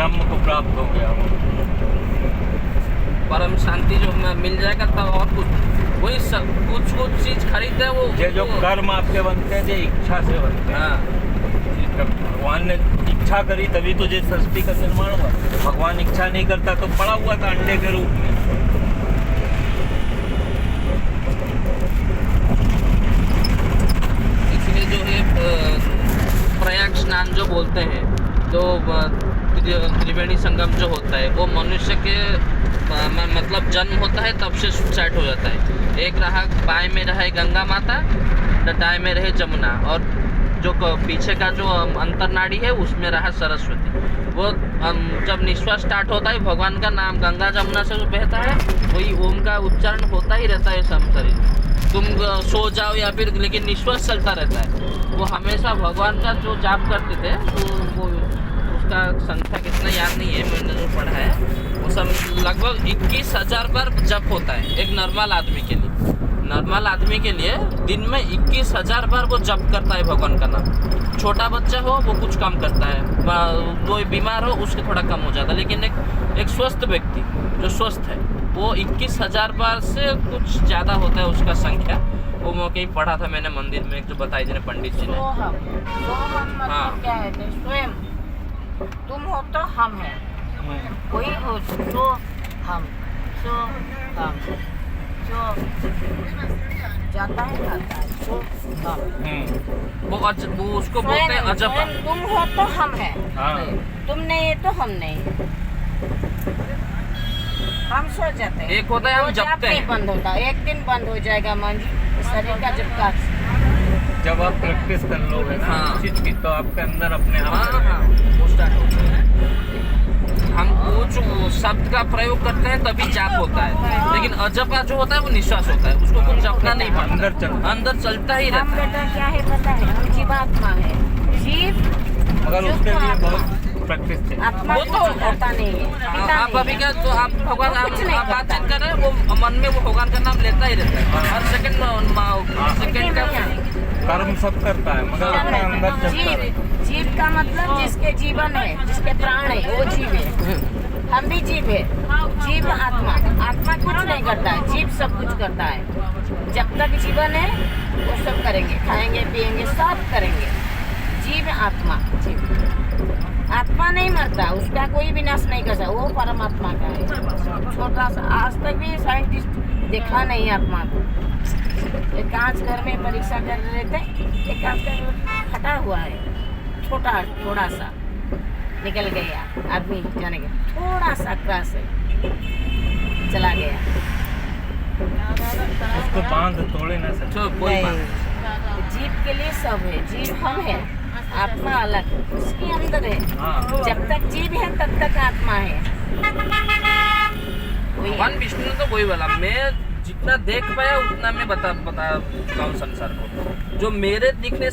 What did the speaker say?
ब्रह्म को प्राप्त हो गया वो। परम शांति जो मिल जाएगा तब और कुछ वही सब कुछ चीज खरीदते वो ये जो कर्म आपके बनते हैं ये इच्छा से बनते हैं। हाँ भगवान ने इच्छा करी तभी तो ये सृष्टि का निर्माण हुआ। भगवान इच्छा नहीं करता तो पड़ा हुआ था अंडे के रूप में। इसलिए जो है प्रयाग स्नान जो बोलते हैं तो त्रिवेणी संगम जो होता है वो मनुष्य के मतलब जन्म होता है तब से स्टार्ट हो जाता है। एक रहा बाएं में रहे गंगा माता, दाएं में रहे जमुना, और जो पीछे का जो अंतरनाड़ी है उसमें रहा सरस्वती। वो जब निश्वास स्टार्ट होता है भगवान का नाम गंगा जमुना से जो बहता है वही ओम का उच्चारण होता ही रहता है सब शरीर। तुम सो जाओ या फिर लेकिन निश्वास चलता रहता है। वो हमेशा भगवान का जो जाप करते थे तो वो उसका संख्या कितना याद नहीं है, मैंने जो पढ़ा है वो सब लगभग 21,000 बार जप होता है एक नॉर्मल आदमी के लिए। नॉर्मल आदमी के लिए दिन में 21,000 बार वो जप करता है भगवान का नाम। छोटा बच्चा हो वो कुछ कम करता है, कोई बीमार हो उसके थोड़ा कम हो जाता है, लेकिन एक स्वस्थ व्यक्ति जो स्वस्थ है वो 21,000 बार से कुछ ज़्यादा होता है उसका संख्या। वो मैं कहीं पढ़ा था मैंने मंदिर में जो बताई थी पंडित जी ने। सोहम मतलब क्या है? स्वयं तुम हो तो हम है, कोई हो सो हम जो जाता है आता है सो हम। वो उसको बोलते हैं अजपा। तुम हो तो हम है, हाँ। तुम नहीं है तो हम नहीं। हम सो जाते हैं, एक होता है हम जपते हैं। बंद होता है, एक दिन बंद हो जाएगा मन शरीर का जब का। जब आप प्रैक्टिस कर लोगे ना हाँ। इस चीज की तो आपके अंदर अपने आप हाँ वो स्टार्ट होता है। हम कुछ शब्द का प्रयोग करते हैं तभी जाप होता है, लेकिन अजपा जो होता है वो निश्वास होता है, उसको कुछ जपना नहीं पड़ता, अंदर चलता ही हम रहता है। बेटा क्या है पता है? हम जीवात्मा है, जीव मगर जो उसके लिए आत्मा। बहुत प्रैक्टिस चाहिए। आत्मा वो कुछ तो होता नहीं है, पिता आप नहीं अभी है। क्या तो आप भगवान वो कुछ नहीं आप करता। बातचीत कर रहे हैं वो मन में वो भगवान का नाम लेता ही रहता है हर सेकंड का। कर्म सब करता है मगर अपने अंदर चलता है। जीव का मतलब जिसके जीवन है, जिसके प्राण है वो जीव है। हम भी जीव है, जीव आत्मा। आत्मा कुछ नहीं करता है, जीव सब कुछ करता है। जब तक जीवन है वो सब करेंगे, खाएंगे पिएंगे सब करेंगे। जीव आत्मा, जीव आत्मा नहीं मरता, उसका कोई विनाश नहीं कर सकता, वो परमात्मा का है। छोटा सा आज तक भी साइंटिस्ट देखा नहीं आत्मा को। एक कांच घर में परीक्षा कर रहे थे, एक कांच का फटा हुआ है, थोड़ा सा निकल गया, आदमी जाने के थोड़ा सा क्रॉस है, चला गया। उसको बांध तोड़े ना सकते। तो कोई बात नहीं, जीव के लिए सब है, जीव हम है, आत्मा अलग उसके अंदर है। हाँ। जब तक जीव है तब तक आत्मा है। भगवान विष्णु ने तो वही बोला, मैं जितना देख पाया उतना मैं बता चुका हूँ संसार को। जो मेरे दिखने